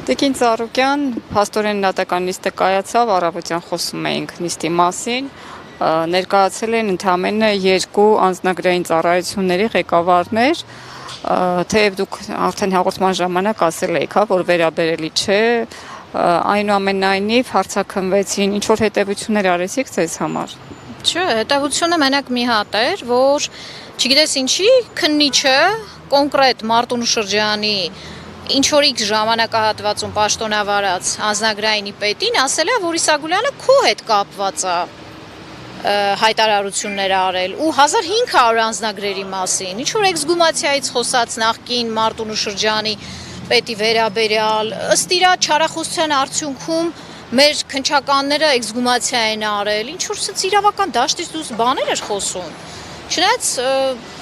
Տիկին Ծառուկյան, փաստորեն դատական նիստը կայացավ, առավոտյան խոսում էինք նիստի մասին, ներկայացել են ընդամենը 2 անձնագրային ծառայությունների ղեկավարներ, թեև դուք արդեն հաղորդման ժամանակ ասել եք, որ վերաբերելի չէ, այնուամենայնիվ հարցաքննվեցին, ինչ որ հետևություններ արեցիք ձեզ համար։ Չէ, հետևությունը մենակ մի հատ էր, որ չգիտես ինչի քննիչը կոնկրետ Մարտունու շրջանի ինչ որ X ժամանակահատվածում պաշտոնավարած անձնագրայինի պետին ասել է, որ Իսագուլյանը քո հետ կապված է հայտարարություններ արել ու 1500 անձնագրերի մասին, ինչ որ էքսգումացիայից խոսած նախկին Մարտունու շրջանի պետի վերաբերյալ, ըստ իրա չարախոսության արդյունքում մեր քննչականները էքսգումացիա են արել, ինչ որ սենց իրավական դաշտից դուրս բաներ էր խոսում։ Չնայած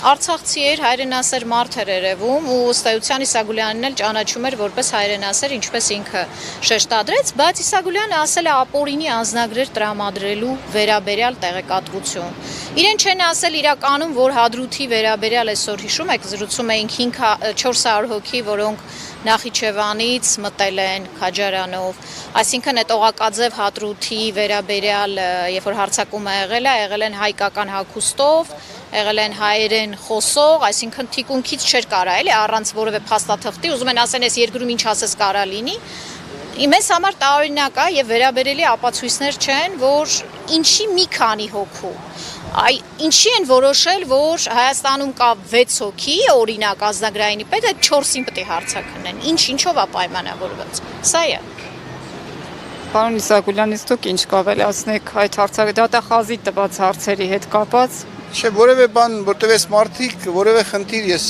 արցախցի էր, հայրենասեր մարդ էր երևում ու ըստ էության Իսագուլյանն էլ ճանաչում էր որպես հայրենասեր, ինչպես ինքը շեշտադրեց, բայց Իսագուլյանը ասել է ապօրինի անձնագրեր տրամադրելու վերաբերյալ տեղեկատվություն։ Իրեն չեն ասել իրականում, որ Հադրութի վերաբերյալ այսօր հիշում եք, զրուցում էինք 400 հոգի, որոնք Նախիջևանից մտել են Քաջարանով, այսինքն այդ Օղակաձև Հադրութի վերաբերյալ, երբ որ հարձակումը եղել են հայկական հագուստով, եղել են հայերեն խոսող, այսինքն թիկունքից չէր կարա էլի առանց որևէ փաստաթղթի, ուզում են ասեն այս երկրում ինչ ասես կարա լինի։ Մեզ համար տարօրինակ է եւ վերաբերելի ապացույցներ չեն, որ ինչի մի քանի հոգու Ինչի են որոշել, որ Հայաստանում կա 6 հոգի, օրինակ ազգագրայինի պետ, այդ 4-ին պետք է հարցաքննեն, ինչով է պայմանավորված, սա է։ Պարոն Իսագուլյանից դուք ինչ կավելացնեք այդ դատախազի տված հարցերի հետ կապած։ Չէ, որևէ բան, որտեղ այս մարդիկ, որևէ խնդիր ես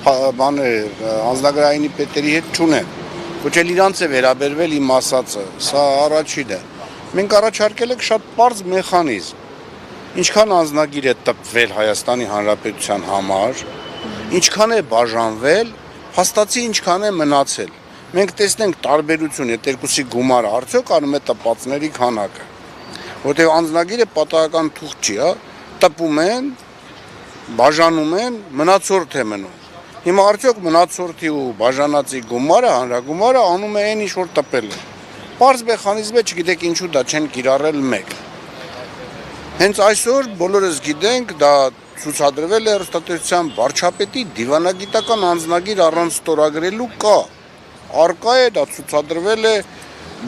անձնագրայինի պետերի հետ չունեմ, ոչ էլ իրանց է վերաբերվել իմ ասածը, սա առաջին է։ Մենք առաջարկել ենք շատ պարզ մեխանիզմ, ինչքան անձնագիր է տպվել Հայաստանի Հանրապետության համար, ինչքան է բաժանվել, փաստացի ինչքան է մնացել։ Մենք տեսնենք տարբերություն, այդ երկուսի գումարը արդյոք անում է տպածների քանակը, որտեղ անձնագիրը պատահական թուղթ չի, տպում են, բաժանում են, մնացորդ է մնում։ Հիմա արդյոք մնացորդի ու բաժանածի գումարը, հանրագումարը անում է այն ինչ որ տպել է։ Պարզ մեխանիզմ է, չգիտեք ինչու դա չեն կիրառել մեկ։ Հենց այսօր բոլորս գիտենք, դա ցուցադրվել է հեռուստատեսության վարչապետի դիվանագիտական անձնագիր առանց ստորագրելու կա։ Արկա է, դա ցուցադրվել է,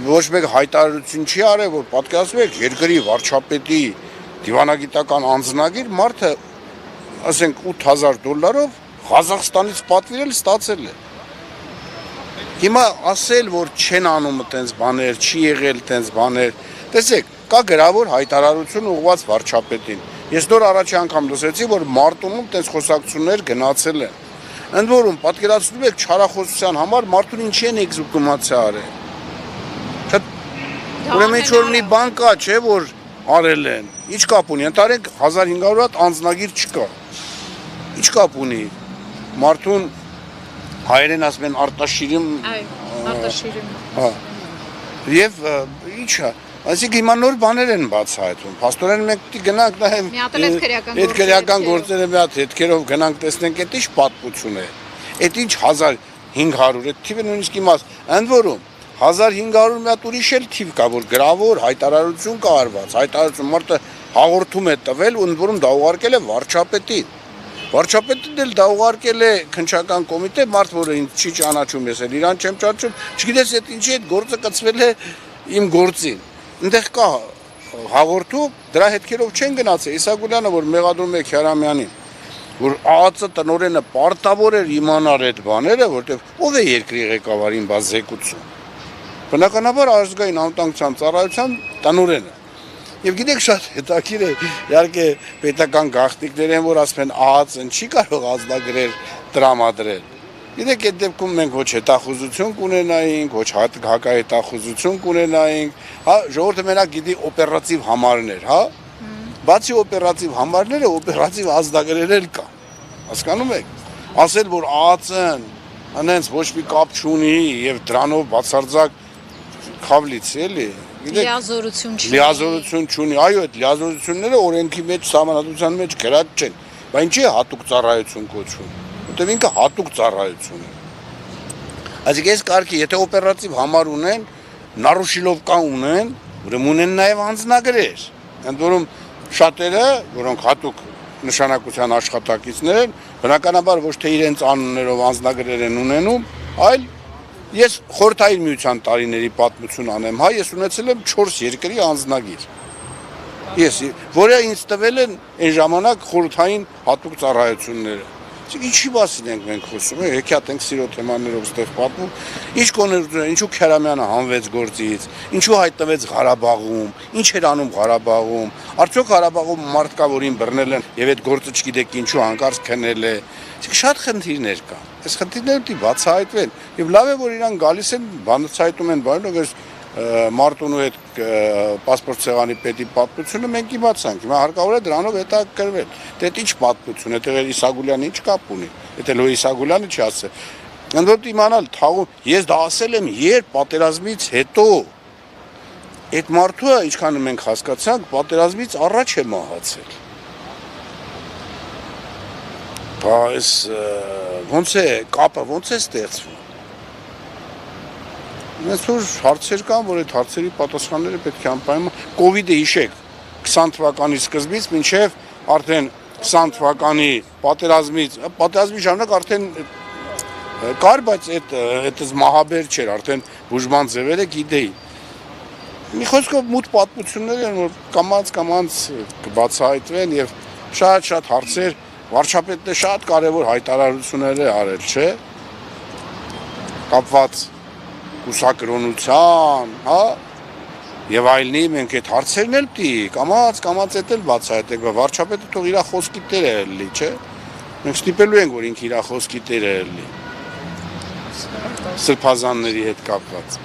ոչ մեկ հայտարարություն չի արել, որ պատկերացնում եք երկրի վարչապետի դիվանագիտական անձնագիր մարդը, ասենք $8000 Ղազախստանից պատվիրել ստացել է։ Հիմա ասել, որ չեն անում այդպես բաներ, չի եղել այդպես բաներ, տեսեք, կա գրավոր հայտարարություն ուղղված վարչապետին։ Ես նոր առաջի անգամ լսեցի, որ Մարտունում այդպես խոսակցություններ գնացել են։ Ընդ որում, պատկերացնում եք չարախոսության համար Մարտուն ինչի են էքզկումացիա արել։ Ուրեմն ինչ-որ մի բան կա, չէ, որ արել են։ Ինչ կապ ունի, ընտարենք 1500 հատ անձնագիր չկա։ Ինչ կապ ունի։ Մարտուն հայերեն ասում են արտաշիրում։ Արտաշիրում։ Հա։ Եվ ի՞նչ է։ Այսինքն հիմա նոր բաներ են բացահայտվում։ Փաստորեն մենք գնանք նայենք այդ քրեական գործերը մի հատ հետքերով գնանք տեսնենք այդ ինչ պատմություն է։ Այդ ինչ 1500, այդ թիվը նույնիսկ իմաց։ Ընդ որում 1500 մի հատ ուրիշ էլ թիվ կա, որ գրավոր հայտարարություն կա արված, հայտարարություն մարդը հաղորդում է տվել ու ընդ որում դա ուղարկել է վարչապետին։ Վարչապետն էլ դա ուղարկել է քննչական կոմիտե, մարդ որը ինձ չի ճանաչում, ես էլ իրան չեմ ճանաչում, չգիտես այդ ինչի այդ գործը կցվել է իմ գործին։ Այնտեղ կա հաղորդում, դրա հետքերով չեն գնացել։ Իսագուլյանը, որ մեղադրում է Քյարամյանին, որ ԱԱԾ տնօրենը պարտավոր էր իմանալ այդ բաները, որտեղ ով է երկրի ղեկավարին բաց զեկուցում։ Բնականաբար ազգային անվտանգության ծառայության տնօրենը։ Եվ գիտեք շատ հետաքրքիր է, իհարկե պետական գաղտնիքներ են, որ ասում են ԱԱԾ-ն չի կարող ազնագրեր տրամադրել։ Գիտեք, այդ դեպքում մենք ոչ հետախուզություն կունենայինք, ոչ հակահետախուզություն կունենայինք, հա, ժողովուրդը մենակ գիտի օպերատիվ համարներ, հա։ Բացի օպերատիվ համարները, օպերատիվ ազնագրեր էլ կա։ Հասկանում եք։ Ասել, որ ԱԱԾ-ն հենց ոչ մի կապ չունի եւ դրանով բացարձակ խավլից էլի։ Լիազորություն չունի։ Լիազորություն չունի, այո, այդ լիազորությունները օրենքի մեջ, սահմանադրության մեջ գրած չեն։ Բայց ինչի է հատուկ ծառայություն կոչվում, որտեղ ինքը հատուկ ծառայություն է։ Այսինքն այս կարգի, եթե օպերատիվ համար ունեն, նարուշիլովկա ունեն, ուրեմն ունեն նաև անձնագրեր։ Ընդ որում շատերը, որոնք հատուկ նշանակության աշխատակիցներ են, բնականաբար ոչ թե իրենց անուններով անձնագրեր են ունենում, այլ ես խորհրդային միության տարիների պատմություն անեմ, հա, ես ունեցել եմ 4 երկրի անձնագիր։ Ես, որը ինձ տվել են այն ժամանակ խորհրդային հատուկ ծառայությունները։ Ինչի մասին ենք մենք խոսում, հեքիաթ ենք սիրո թեմաներով ստեղ պատմում, ինչ կոներ, ինչու Քերամյանը հանվեց գործից, ինչու հայտնվեց Ղարաբաղում, ինչ էր անում Ղարաբաղում, արդյոք Ղարաբաղում մարդ կա, որին բռնել են եւ այդ գործը չգիտեք ինչու հանկարծ քնել է։ Շատ խնդիրներ կան։ Այս խնդիրները պետք է բացահայտվեն եւ լավ է որ իրան գալիս են բացահայտում են բանով Մարտունու հետ պասպորտ ցեղանի պետի պատմությունը մենք իմացանք։ Հիմա հարկավոր է դրանով հետաքրքրվել։ Դե ինչ պատմություն է, դե Իսագուլյանը ինչ կապ ունի։ Եթե Լո Իսագուլյանը չի ասել։ Ընդ որում իմանալ թաղում, ես դա ասել եմ երբ պատերազմից հետո այդ մարդը, ինչքան մենք հասկացանք, պատերազմից առաջ է մահացել։ Բայց ոնց է կապը, ոնց է ստեղծվում։ Մենք որ հարցեր կան, որ այդ հարցերի պատասխանները պետք է անպայման կոവിഡ്ը հիշեք 20 թվականի սկզբից մինչև արդեն 20 թվականի պատերազմի ժամանակ արդեն կար, բայց այդպես մահաբեր չէր, արդեն բուժման ձևերը գիտեի։ Մի խոսքով մութ պատմություններ են, որ կամած կբացահայտվեն եւ շատ հարցեր վարչապետը շատ կարևոր հայտարարություններ է արել, չէ՞։ Կապված կուսակրոնության, հա, եւ այլնի մենք այդ հարցերն էլ պետք կամած էդ էլ բացահայտենք, վարչապետը թող իր խոսքի տերը լինի, չէ՞։ Մենք ստիպելու ենք, որ ինքը իր խոսքի տերը լինի։ Սրբազանների հետ կապված։